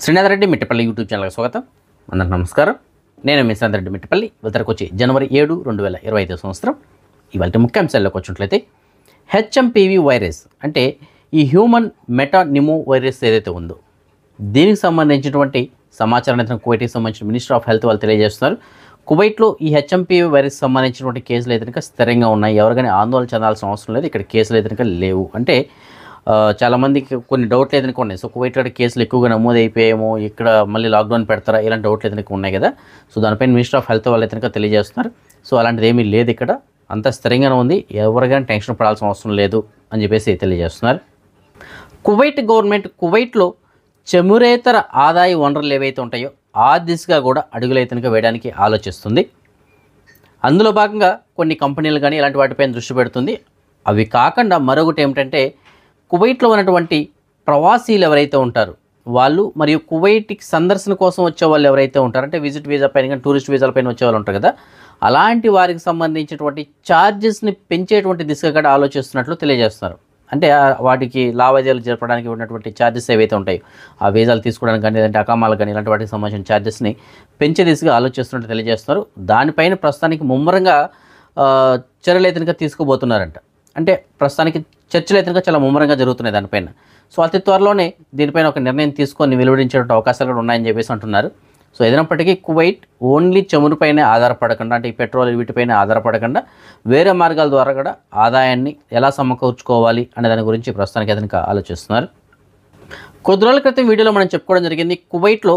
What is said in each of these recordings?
Srinath Reddy Mittapalli YouTube ఛానల్కి స్వాగతం. అందరికీ నమస్కారం. నేను మీ శ్రీనాథ్ రెడ్డి మిట్టపల్లి. వచ్చి జనవరి 7, 2025 సంవత్సరం. ఇవాళ ముఖ్యాంశాల్లోకి వచ్చినట్లయితే హెచ్ఎంపీవీ వైరస్ అంటే ఈ హ్యూమన్ మెటానిమో వైరస్ ఏదైతే ఉందో దీనికి సంబంధించినటువంటి సమాచారాన్ని కువైట్కి సంబంధించిన మినిస్టర్ ఆఫ్ హెల్త్ వాళ్ళు తెలియజేస్తున్నారు. కువైట్లో ఈ హెచ్ఎంపీవీ వైరస్ సంబంధించినటువంటి కేసులు అయితే కనుక స్థిరంగా ఉన్నాయి. ఎవరికైనా ఆందోళన చెందాల్సిన అవసరం లేదు. ఇక్కడ కేసులు అయితే కనుక లేవు. అంటే చాలామందికి కొన్ని డౌట్లు అయితే ఉన్నాయి. సో కువైట్లో కేసులు ఎక్కువగా నమోదైపోయామో, ఇక్కడ మళ్ళీ లాక్డౌన్ పెడతారా, ఇలాంటి డౌట్లు అయితే ఉన్నాయి కదా. సో దానిపైన మినిస్టర్ ఆఫ్ హెల్త్ వాళ్ళు అయితే కనుక తెలియజేస్తున్నారు. సో అలాంటిది ఏమీ లేదు, ఇక్కడ అంత స్థిరంగానే ఉంది. ఎవరికైనా టెన్షన్ పడాల్సిన అవసరం లేదు అని చెప్పేసి తెలియజేస్తున్నారు. కువైట్ గవర్నమెంట్ కువైట్లో చమురేతర ఆదాయ వనరులు ఏవైతే ఉంటాయో ఆ దిశగా కూడా అడుగులైతే కనుక వేయడానికి ఆలోచిస్తుంది. అందులో భాగంగా కొన్ని కంపెనీలు కానీ ఇలాంటి వాటిపైన దృష్టి పెడుతుంది. అవి కాకుండా మరొకటి ఏమిటంటే కువైట్లో ఉన్నటువంటి ప్రవాసీలు ఎవరైతే ఉంటారో వాళ్ళు, మరియు కువైట్కి సందర్శన కోసం వచ్చే వాళ్ళు ఎవరైతే ఉంటారో, అంటే విజిట్ వీసా పైన కానీ టూరిస్ట్ వీసాల పైన వచ్చే వాళ్ళు ఉంటారు కదా, అలాంటి వారికి సంబంధించినటువంటి ఛార్జెస్ని పెంచేటువంటి దిశగా కూడా ఆలోచిస్తున్నట్లు తెలియజేస్తున్నారు. అంటే వాటికి లావాదేవీలు జరపడానికి ఉన్నటువంటి ఛార్జెస్ ఏవైతే ఉంటాయో ఆ వీసాలు తీసుకోవడానికి కానీ లేదంటే అకామాలకు కానీ ఇలాంటి వాటికి సంబంధించిన ఛార్జెస్ని పెంచే దిశగా ఆలోచిస్తున్నట్టు తెలియజేస్తున్నారు. దానిపైన ప్రస్తుతానికి ముమ్మరంగా చర్యలు అయితే కనుక తీసుకోబోతున్నారంట. అంటే ప్రస్తుతానికి చర్చలు అయితే కనుక చాలా ముమ్మరంగా జరుగుతున్నాయి దానిపైన. సో అతి త్వరలోనే దీనిపైన ఒక నిర్ణయం తీసుకొని వెలువడించేటువంటి అవకాశాలు కూడా ఉన్నాయని చెప్పేసి అంటున్నారు. సో ఏదైనప్పటికీ కువైట్ ఓన్లీ చమురుపైనే ఆధారపడకుండా, అంటే ఈ పెట్రోల్ వీటిపైన ఆధారపడకుండా వేరే మార్గాల ద్వారా కూడా ఆదాయాన్ని ఎలా సమకూర్చుకోవాలి అనే దాని గురించి ప్రస్తుతానికి కనుక ఆలోచిస్తున్నారు. కొద్ది రోజుల క్రితం వీడియోలో మనం చెప్పుకోవడం జరిగింది. కువైట్లో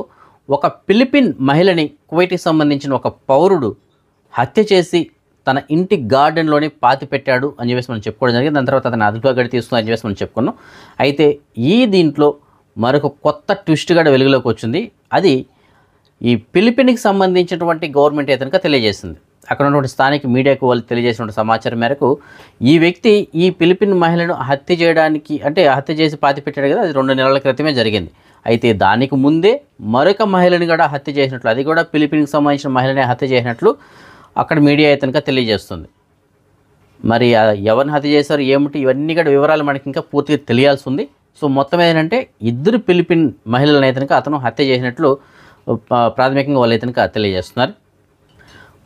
ఒక ఫిలిపిన్ మహిళని కువైట్కి సంబంధించిన ఒక పౌరుడు హత్య చేసి తన ఇంటి గార్డెన్లోనే పాతి పెట్టాడు అని చెప్పేసి మనం చెప్పుకోవడం జరిగింది. దాని తర్వాత అతను అదుపుగా గడి తీసుకుందని చెప్పేసి మనం చెప్పుకున్నాం. అయితే దీంట్లో మరొక కొత్త ట్విస్ట్ కూడా వెలుగులోకి వచ్చింది. అది ఈ ఫిలిపిన్కి సంబంధించినటువంటి గవర్నమెంట్ అయితే కనుక తెలియజేసింది. అక్కడ ఉన్నటువంటి స్థానిక మీడియాకు వాళ్ళు తెలియజేసినటువంటి సమాచారం మేరకు ఈ వ్యక్తి ఈ ఫిలిపిన్ మహిళను హత్య చేయడానికి, అంటే హత్య చేసి పాతి పెట్టాడు కదా, అది 2 నెలల క్రితమే జరిగింది. అయితే దానికి ముందే మరొక మహిళని కూడా హత్య చేసినట్లు, అది కూడా ఫిలిపిన్కి సంబంధించిన మహిళనే హత్య చేసినట్లు అక్కడ మీడియా అయితే కనుక తెలియజేస్తుంది. మరి ఎవరిని హత్య చేశారు ఏమిటి, ఇవన్నీ కూడా వివరాలు మనకి ఇంకా పూర్తిగా తెలియాల్సి ఉంది. సో మొత్తం ఏంటంటే 2 ఫిలిపిన్ మహిళలను అయితే కనుక అతను హత్య చేసినట్లు ప్రాథమికంగా వాళ్ళు అయితే కనుక తెలియజేస్తున్నారు.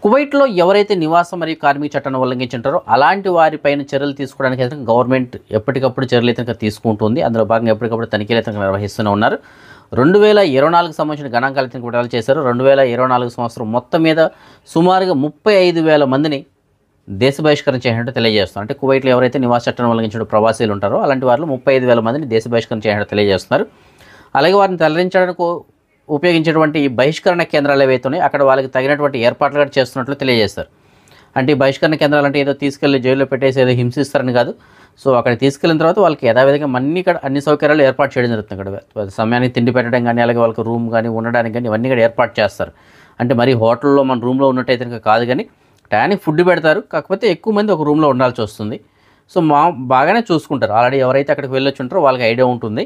కువైట్లో ఎవరైతే నివాసం మరియు కార్మిక చట్టాన్ని ఉల్లంఘించుంటారో అలాంటి వారిపైన చర్యలు తీసుకోవడానికి అయితే గవర్నమెంట్ ఎప్పటికప్పుడు చర్యలు అయితే తీసుకుంటుంది. అందులో భాగంగా ఎప్పటికప్పుడు తనిఖీలు అయితే నిర్వహిస్తూనే ఉన్నారు. 2024కు సంబంధించిన గణాంకాలు అయితే విడుదల చేశారు. 2024 సంవత్సరం మొత్తం మీద సుమారుగా 35,000 మందిని దేశ బహిష్కరణ చేసినట్టు తెలియజేస్తున్నారు. అంటే కువైట్లో ఎవరైతే నివాస చట్టాన్ని ఉల్లంఘించిన ప్రవాసీలు ఉంటారో అలాంటి వారిలో 35,000 మందిని దేశ బహిష్కరణ చేసినట్టు తెలియజేస్తున్నారు. అలాగే వారిని తరలించడానికి ఉపయోగించేటువంటి ఈ బహిష్కరణ కేంద్రాలు ఏవైతే ఉన్నాయో అక్కడ వాళ్ళకి తగినటువంటి ఏర్పాట్లు కూడా చేస్తున్నట్లు తెలియజేస్తారు. అంటే ఈ బహిష్కరణ కేంద్రాలు అంటే ఏదో తీసుకెళ్లి జైల్లో పెట్టేసి ఏదో హింసిస్తారని కాదు. సో అక్కడ తీసుకెళ్ళిన తర్వాత వాళ్ళకి యథావిధంగా అన్ని సౌకర్యాలు ఏర్పాటు చేయడం జరుగుతుంది. అక్కడ సమయానికి తిండి పెట్టడం కానీ, అలాగే వాళ్ళకి రూమ్ కానీ ఉండడానికి కానీ ఇవన్నీ కూడా ఏర్పాటు చేస్తారు. అంటే మరి హోటల్లో మన రూమ్లో ఉన్నట్టయితే ఇంకా కాదు, కానీ టయానికి ఫుడ్ పెడతారు. కాకపోతే ఎక్కువ మంది ఒక రూమ్లో ఉండాల్సి వస్తుంది. సో బాగానే చూసుకుంటారు. ఆల్రెడీ ఎవరైతే అక్కడికి వెళ్ళొచ్చి ఉంటారో వాళ్ళకి ఐడియా ఉంటుంది.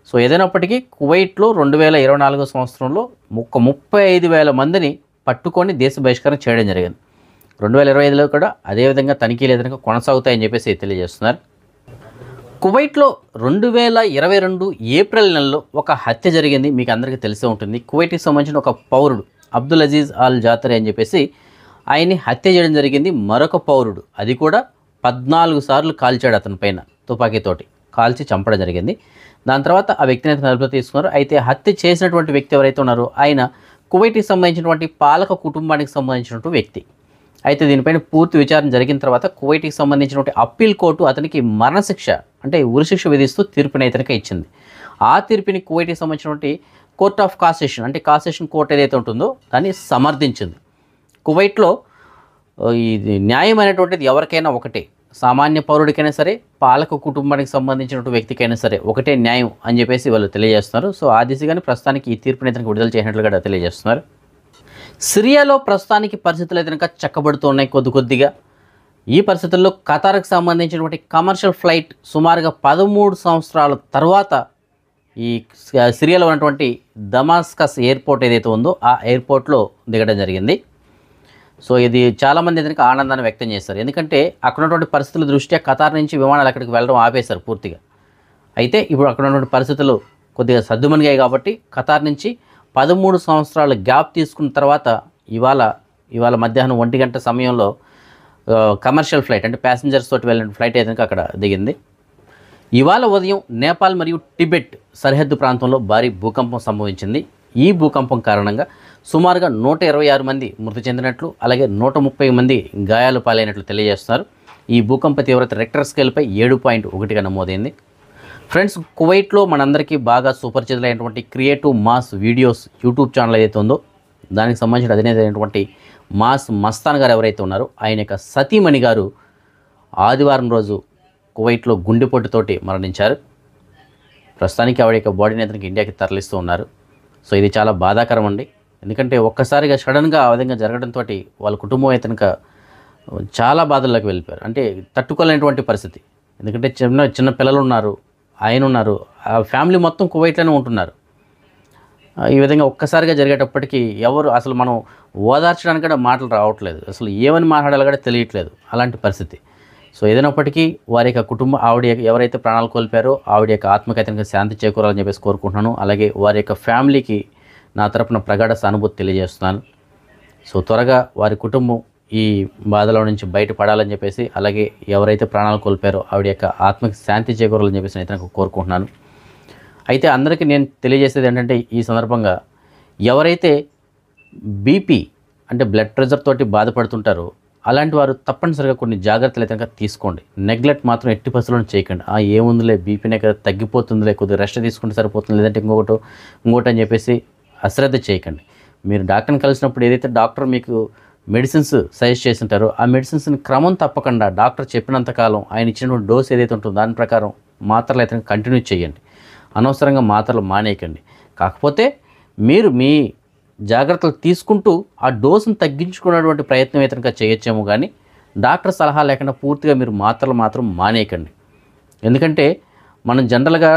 సో ఏదైనప్పటికీ కువైట్లో 2024 సంవత్సరంలో 35,000 మందిని పట్టుకొని దేశ బహిష్కరణ చేయడం జరిగింది. 2025లో కూడా అదేవిధంగా తనిఖీలు ఏదైనా కొనసాగుతాయని చెప్పేసి తెలియజేస్తున్నారు. కువైట్లో 2022 ఏప్రిల్ నెలలో ఒక హత్య జరిగింది. మీకు అందరికీ తెలిసే ఉంటుంది. కువైట్కి సంబంధించిన ఒక పౌరుడు అబ్దుల్ అజీజ్ అల్ జాతరి అని చెప్పేసి ఆయన్ని హత్య చేయడం జరిగింది. మరొక పౌరుడు అది కూడా 14 సార్లు కాల్చాడు. అతని పైన తుపాకీతోటి కాల్చి చంపడం జరిగింది. దాని తర్వాత ఆ వ్యక్తిని అయితే అదుపులో తీసుకున్నారు. అయితే హత్య చేసినటువంటి వ్యక్తి ఎవరైతే ఉన్నారో ఆయన కువైట్కి సంబంధించినటువంటి పాలక కుటుంబానికి సంబంధించినటువంటి వ్యక్తి. అయితే దీనిపైన పూర్తి విచారణ జరిగిన తర్వాత కువైట్కి సంబంధించినటువంటి అప్పీల్ కోర్టు అతనికి మరణశిక్ష, అంటే ఉరిశిక్ష విధిస్తూ తీర్పుని అయితే ఇచ్చింది. ఆ తీర్పుని కువైట్కి సంబంధించినటువంటి కోర్ట్ ఆఫ్ కాసేషన్, అంటే కాసేషన్ కోర్ట్ ఏదైతే ఉంటుందో దాన్ని సమర్థించింది. కువైట్లో ఇది న్యాయం అనేటువంటిది ఎవరికైనా ఒకటే, సామాన్య పౌరుడికైనా సరే, పాలక కుటుంబానికి సంబంధించినటువంటి వ్యక్తికైనా సరే ఒకటే న్యాయం అని చెప్పేసి వాళ్ళు తెలియజేస్తున్నారు. సో ఆ దిశగానే ప్రస్తుతానికి ఈ తీర్పుని అయితే విడుదల చేసినట్లుగా తెలియజేస్తున్నారు. సిరియాలో ప్రస్తుతానికి పరిస్థితులు అయితే కనుక చక్కబడుతున్నాయి కొద్దిగా. ఈ పరిస్థితుల్లో ఖతార్కి సంబంధించినటువంటి కమర్షియల్ ఫ్లైట్ సుమారుగా 13 సంవత్సరాల తర్వాత ఈ సిరియాలో ఉన్నటువంటి దమాస్కస్ ఎయిర్పోర్ట్ ఏదైతే ఉందో ఆ ఎయిర్పోర్ట్లో దిగడం జరిగింది. సో ఇది చాలామంది అయితే ఆనందాన్ని వ్యక్తం చేస్తారు. ఎందుకంటే అక్కడ ఉన్నటువంటి పరిస్థితుల దృష్ట్యా ఖతార్ నుంచి విమానాలు అక్కడికి వెళ్ళడం ఆపేశారు పూర్తిగా. అయితే ఇప్పుడు అక్కడ ఉన్నటువంటి పరిస్థితులు కొద్దిగా సర్దుమణిగాయి కాబట్టి ఖతార్ నుంచి 13 సంవత్సరాల గ్యాప్ తీసుకున్న తర్వాత ఇవాళ మధ్యాహ్నం 1 గంట సమయంలో కమర్షియల్ ఫ్లైట్ అంటే ప్యాసింజర్స్ తోటి వెళ్ళిన ఫ్లైట్ అయితే అక్కడ దిగింది. ఇవాళ ఉదయం నేపాల్ మరియు టిబెట్ సరిహద్దు ప్రాంతంలో భారీ భూకంపం సంభవించింది. ఈ భూకంపం కారణంగా సుమారుగా 126 మంది మృతి చెందినట్లు, అలాగే 130 మంది గాయాలు పాలైనట్లు తెలియజేస్తున్నారు. ఈ భూకంప తీవ్రత రెక్టర్ స్కేల్పై 7.1గా నమోదైంది. ఫ్రెండ్స్, కువైట్లో మనందరికీ బాగా సుపరిచితులైనటువంటి creative mass videos YouTube channel ఏదైతే ఉందో దానికి సంబంధించిన అధినేత అయినటువంటి మాస్ మస్తాన్ గారు ఎవరైతే ఉన్నారో ఆయన యొక్క సతీమణి గారు ఆదివారం రోజు కువైట్లో గుండెపోటుతోటి మరణించారు. ప్రస్తుతానికి ఆవిడ యొక్క బాడీని అతనికి ఇండియాకి తరలిస్తూ ఉన్నారు. సో ఇది చాలా బాధాకరం అండి. ఎందుకంటే ఒక్కసారిగా సడన్గా ఆ విధంగా జరగడంతో వాళ్ళ కుటుంబం అయితే చాలా బాధల్లోకి వెళ్ళిపోయారు. అంటే తట్టుకోలేనటువంటి పరిస్థితి. ఎందుకంటే చిన్న పిల్లలు ఉన్నారు, ఆయన ఉన్నారు, ఆ ఫ్యామిలీ మొత్తం కువైట్లోనే ఉంటున్నారు. ఈ విధంగా ఒక్కసారిగా జరిగేటప్పటికీ ఎవరు అసలు మనం ఓదార్చడానికి కూడా మాటలు రావట్లేదు, అసలు ఏమని మాట్లాడాలో కూడా తెలియట్లేదు అలాంటి పరిస్థితి. సో ఏదైనప్పటికీ వారి యొక్క కుటుంబం ఆవిడ ఎవరైతే ప్రాణాలు కోల్పోయారో ఆవిడ యొక్క ఆత్మకైతే శాంతి చేకూరాలని చెప్పేసి కోరుకుంటున్నాను. అలాగే వారి యొక్క ఫ్యామిలీకి నా తరపున ప్రగాఢ సానుభూతి తెలియజేస్తున్నాను. సో త్వరగా వారి కుటుంబం ఈ బాధలో నుంచి బయటపడాలని చెప్పేసి, అలాగే ఎవరైతే ప్రాణాలు కోల్పోయారో ఆవిడ యొక్క ఆత్మకి శాంతి చేకూరాలని చెప్పేసి అయితే నాకు కోరుకుంటున్నాను. అయితే అందరికీ నేను తెలియజేసేది ఏంటంటే ఈ సందర్భంగా ఎవరైతే బీపీ అంటే బ్లడ్ ప్రెషర్ తోటి బాధపడుతుంటారో అలాంటి వారు తప్పనిసరిగా కొన్ని జాగ్రత్తలు అయితే తీసుకోండి. నెగ్లెక్ట్ మాత్రం ఎట్టి పరిస్థితుల్లో చేయకండి. ఏముందిలే బీపీనే కదా తగ్గిపోతుందిలే, కొద్దిగా రెస్ట్ తీసుకుంటే సరిపోతుంది, లేదంటే ఇంకోటి అని చెప్పేసి అశ్రద్ధ చేయకండి. మీరు డాక్టర్ని కలిసినప్పుడు ఏదైతే డాక్టర్ మీకు మెడిసిన్స్ సజెస్ట్ చేసి ఉంటారో ఆ మెడిసిన్స్ని క్రమం తప్పకుండా డాక్టర్ చెప్పినంతకాలం ఆయన ఇచ్చినటువంటి డోస్ ఏదైతే ఉంటుందో దాని ప్రకారం మాత్రలు అయితే కంటిన్యూ చేయండి. అనవసరంగా మాత్రలు మానేయకండి. కాకపోతే మీరు మీ జాగ్రత్తలు తీసుకుంటూ ఆ డోసును తగ్గించుకునేటువంటి ప్రయత్నం అయితే చేయొచ్చేమో, కానీ డాక్టర్ సలహా లేకుండా పూర్తిగా మీరు మాత్రలు మాత్రం మానేయకండి. ఎందుకంటే మనం జనరల్గా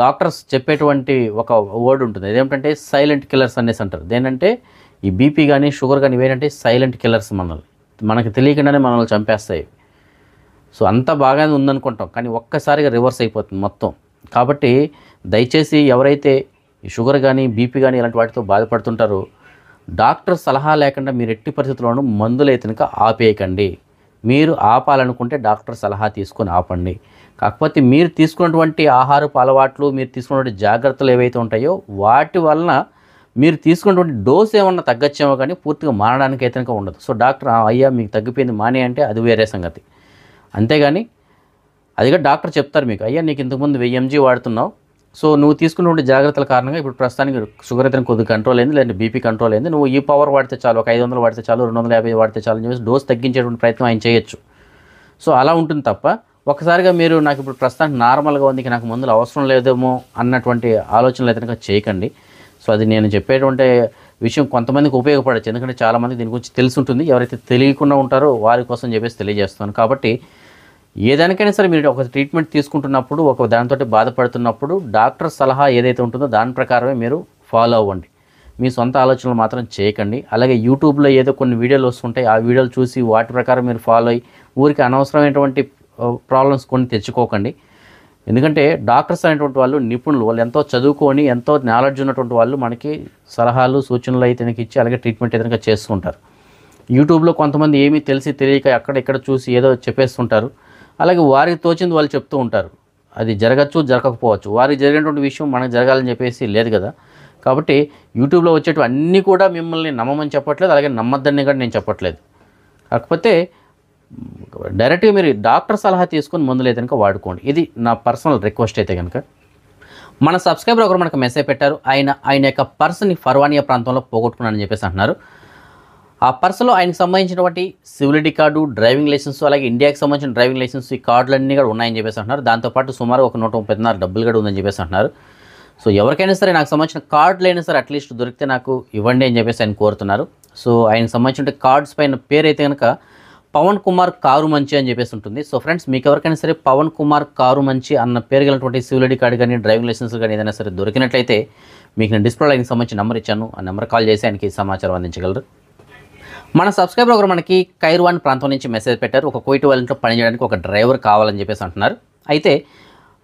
డాక్టర్స్ చెప్పేటువంటి ఒక వర్డ్ ఉంటుంది, అదేమిటంటే సైలెంట్ కిల్లర్స్ అనేసి అంటారు. దేనంటే ఈ బీపీ కానీ షుగర్ కానీ ఇవేంటంటే సైలెంట్ కిల్లర్స్ మనకి తెలియకుండానే మనల్ని చంపేస్తాయి. సో అంత బాగానే ఉందనుకుంటాం, కానీ ఒక్కసారిగా రివర్స్ అయిపోతుంది మొత్తం. కాబట్టి దయచేసి ఎవరైతే ఈ షుగర్ కానీ బీపీ కానీ ఇలాంటి వాటితో బాధపడుతుంటారో డాక్టర్ సలహా లేకుండా మీరు ఎట్టి పరిస్థితుల్లోనూ మందులు అయితే ఆపేయకండి. మీరు ఆపాలనుకుంటే డాక్టర్ సలహా తీసుకొని ఆపండి. కాకపోతే మీరు తీసుకున్నటువంటి ఆహారపు అలవాట్లు, మీరు తీసుకున్నటువంటి జాగ్రత్తలు ఏవైతే ఉంటాయో వాటి వలన మీరు తీసుకున్నటువంటి డోస్ ఏమన్నా తగ్గచ్చేమో, కానీ పూర్తిగా మారడానికి అయితే ఉండదు. సో డాక్టర్ అయ్యా మీకు తగ్గిపోయింది మానే అంటే అది వేరే సంగతి. అంతేగాని అదిగా డాక్టర్ చెప్తారు మీకు, అయ్యా నీకు ఇంతకుముందు 1000 mg వాడుతున్నావు, సో నువ్వు తీసుకున్నటువంటి జాగ్రత్తల కారణంగా ఇప్పుడు ప్రస్తుతానికి షుగర్ అయితే కొద్దిగా కంట్రోల్ అయింది, లేదంటే బీపీ కంట్రోల్ అయింది, నువ్వు ఈ పవర్ వాడితే చాలు, ఒక 500 వాడితే చాలు, 250 వాడితే చాలు అని చెప్పేసి డోస్ తగ్గించేటువంటి ప్రయత్నం ఆయన చేయొచ్చు. సో అలా ఉంటుంది తప్ప ఒకసారిగా మీరు నాకు ఇప్పుడు ప్రస్తుతానికి నార్మల్గా ఉంది, నాకు మందులు అవసరం లేదేమో అన్నటువంటి ఆలోచనలు అయితే చేయకండి. సో అది నేను చెప్పేటువంటి విషయం కొంతమందికి ఉపయోగపడచ్చు, ఎందుకంటే చాలామంది దీని గురించి తెలిసి ఉంటుంది. ఎవరైతే తెలియకుండా ఉంటారో వారి కోసం చెప్పేసి తెలియజేస్తాను. కాబట్టి ఏదానికైనా సరే మీరు ఒక ట్రీట్మెంట్ తీసుకుంటున్నప్పుడు, ఒక దానితో బాధపడుతున్నప్పుడు డాక్టర్ సలహా ఏదైతే ఉంటుందో దాని ప్రకారమే మీరు ఫాలో అవ్వండి. మీ సొంత ఆలోచనలు మాత్రం చేయకండి. అలాగే యూట్యూబ్లో ఏదో కొన్ని వీడియోలు వస్తుంటాయి, ఆ వీడియోలు చూసి వాటి ప్రకారం మీరు ఫాలో అయ్యి ఊరికి అనవసరమైనటువంటి ప్రాబ్లమ్స్ కొన్ని తెచ్చుకోకండి. ఎందుకంటే డాక్టర్స్ అనేటువంటి వాళ్ళు నిపుణులు, వాళ్ళు ఎంతో చదువుకొని ఎంతో నాలెడ్జ్ ఉన్నటువంటి వాళ్ళు మనకి సలహాలు సూచనలు అయితే ఇచ్చి అలాగే ట్రీట్మెంట్ ఏదైనా చేసుకుంటారు. యూట్యూబ్లో కొంతమంది ఏమీ తెలిసి తెలియక అక్కడ చూసి ఏదో చెప్పేస్తుంటారు. అలాగే వారికి తోచింది వాళ్ళు చెప్తూ ఉంటారు. అది జరగచ్చు, జరగకపోవచ్చు. వారికి జరిగినటువంటి విషయం మనకు జరగాలని చెప్పేసి లేదు కదా. కాబట్టి యూట్యూబ్లో వచ్చేటివి అన్నీ కూడా మిమ్మల్ని నమ్మమని చెప్పట్లేదు, అలాగే నమ్మద్దని కూడా నేను చెప్పట్లేదు. కాకపోతే డైరెక్ట్గా మీరు డాక్టర్ సలహా తీసుకొని మందులు అయితే కనుక వాడుకోండి. ఇది నా పర్సనల్ రిక్వెస్ట్ అయితే కనుక. మన సబ్స్క్రైబర్ ఒకరు మనకు మెసేజ్ పెట్టారు, ఆయన యొక్క పర్స్ని ఫర్వానియా ప్రాంతంలో పోగొట్టుకున్నానని చెప్పేసి అంటున్నారు. ఆ పర్సులో ఆయనకు సంబంధించినటువంటి సివిలిటీ కార్డు, డ్రైవింగ్ లైసెన్స్, అలాగే ఇండియాకి సంబంధించిన డ్రైవింగ్ లైసెన్స్, ఈ కార్డులన్నీ కూడా ఉన్నాయని చెప్పేసి అంటున్నారు. దాంతోపాటు సుమారు ఒక 134 డబ్బులు కూడా ఉందని చెప్పేసి అంటున్నారు. సో ఎవరికైనా సరే నాకు సంబంధించిన కార్డులు అయినా సరే అట్లీస్ట్ దొరికితే నాకు ఇవ్వండి అని చెప్పేసి ఆయన కోరుతున్నారు. సో ఆయనకు సంబంధించిన కార్డ్స్ పైన పేరు అయితే కనుక పవన్ కుమార్ కారు మంచి అని చెప్పేసి ఉంటుంది. సో ఫ్రెండ్స్, మీకు ఎవరికైనా సరే పవన్ కుమార్ కారు మంచి అన్న పేరు కలిగినటువంటి సివిలిటీ కార్డు కానీ డ్రైవింగ్ లైసెన్స్ కానీ ఏదైనా సరే దొరికినట్లయితే మీకు నేను డిస్ప్లేలో ఆయనకి సంబంధించిన నెంబర్ ఇచ్చాను, ఆ నెంబర్ కాల్ చేసి ఆయనకి సమాచారం అందించగలరు. మన సబ్స్క్రైబర్ ఒకరు మనకి కైర్వాన్ ప్రాంతం నుంచి మెసేజ్ పెట్టారు. ఒక కువైట్ వాళ్ళతో పనిచేయడానికి ఒక డ్రైవర్ కావాలని చెప్పేసి అంటున్నారు. అయితే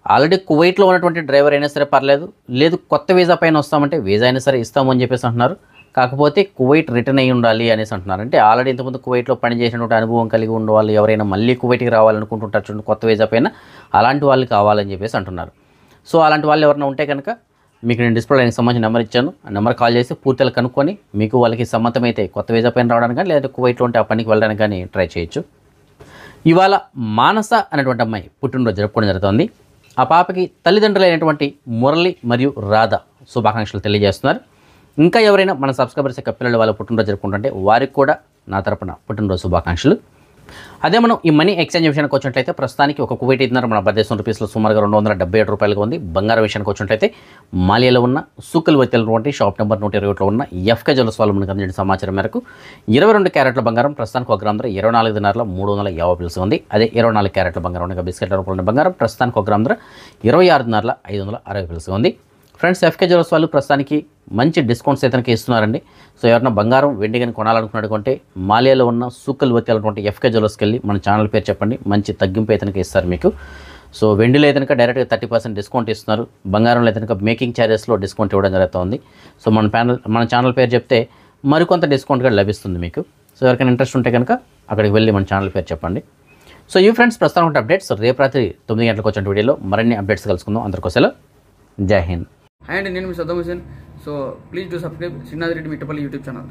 ఆల్రెడీ కువైట్లో ఉన్నటువంటి డ్రైవర్ అయినా సరే పర్లేదు, లేదు కొత్త వీసా పైన వస్తామంటే వీసా అయినా సరే ఇస్తాము అని చెప్పేసి అంటున్నారు. కాకపోతే కువైట్ రిటర్న్ అయ్యి ఉండాలి అనేసి అంటున్నారు. అంటే ఆల్రెడీ ఇంతకుముందు కువైట్లో పనిచేసినటువంటి అనుభవం కలిగి ఉన్న వాళ్ళు ఎవరైనా మళ్ళీ కువైట్కి రావాలనుకుంటుంటారు చూడండి కొత్త వీసా పైన, అలాంటి వాళ్ళు కావాలని చెప్పేసి అంటున్నారు. సో అలాంటి వాళ్ళు ఎవరైనా ఉంటే కనుక మీకు నేను డిస్ప్లే లైన్కి సంబంధించిన నెంబర్ ఇచ్చాను. ఆ నెంబర్ కాల్ చేసి పూర్తిగా కనుక్కొని మీకు వాళ్ళకి సమ్మతమైతే కొత్త వీసా పైన రావడానికి కానీ లేదంటే కువైట్లో ఉంటే ఆ పనికి వెళ్ళడానికి కానీ ట్రై చేయొచ్చు. ఇవాళ మానస అనేటువంటి అమ్మాయి పుట్టినరోజు జరుపుకోవడం జరుగుతుంది. ఆ పాపకి తల్లిదండ్రులైనటువంటి మురళి మరియు రాధ శుభాకాంక్షలు తెలియజేస్తున్నారు. ఇంకా ఎవరైనా మన సబ్స్క్రైబర్స్ యొక్క పిల్లలు వాళ్ళ పుట్టినరోజు జరుపుకుంటుంటే వారికి కూడా నా తరపున పుట్టినరోజు శుభాకాంక్షలు. అదే మనం ఈ మనీ ఎక్స్చేంజ్ విషయానికి వచ్చినట్లయితే ప్రస్తుతానికి ఒక కువైట్ ఇద్దరు మన భారతదేశం రూపీస్లో సుమారుగా 277 రూపాయలుగా ఉంది. బంగారం విషయానికి వచ్చినట్లయితే మాలియాలో ఉన్న సూకల్ వచ్చేటువంటి షాప్ నెంబర్ 121లో ఉన్న ఎఫ్కే జ్యువెలర్స్ వాళ్ళు మనకు అందించిన సమాచారం మేరకు 22 క్యారెట్ల బంగారం ప్రస్తుతానికి 1 గ్రామ్ ధర 24 దినార్ల 350 పిలుసు ఉంది. అదే 24 క్యారెట్ల బంగారం ఉన్న బిస్కెట్ల రూపంలో బంగారం ప్రస్తుతానికి 1 గ్రామ్ ధర 26 దినార్ల 560 పిలుసు ఉంది. ఫ్రెండ్స్, ఎఫ్కే జ్యువెలర్స్ వాళ్ళు ప్రస్తుతానికి మంచి డిస్కౌంట్స్ అయితే ఇస్తున్నారండి. సో ఎవరైనా బంగారం వెండి కానీ కొనాలనుకున్నట్టుకుంటే మాలియాలో ఉన్న సూకల్ వత్తి అనేటువంటి ఎఫ్కే జ్యువెలర్స్కి వెళ్ళి మన ఛానల్ పేరు చెప్పండి, మంచి తగ్గింపు అయితే ఇస్తారు మీకు. సో వెండిలో అయితే డైరెక్ట్గా 30% డిస్కౌంట్ ఇస్తున్నారు. బంగారంలో అయితే మేకింగ్ ఛార్జెస్లో డిస్కౌంట్ ఇవ్వడం జరుగుతుంది. సో మన ఛానల్ పేరు చెప్తే మరికొంత డిస్కౌంట్ కూడా లభిస్తుంది మీకు. సో ఎవరికైనా ఇంట్రెస్ట్ ఉంటే కనుక అక్కడికి వెళ్ళి మన ఛానల్ పేరు చెప్పండి. సో ఈ ఫ్రెండ్స్ ప్రస్తుతం ఉంటే అప్డేట్స్. రేపు రాత్రి 9 గంటలకు వచ్చిన వీడియోలో మరిన్ని అప్డేట్స్ కలుసుకుందాం. అందరికోసం జై హింద్. అండ్ నేను మీ Saddam Hussain. So please do subscribe Srinath Reddy Mittapalli YouTube channel.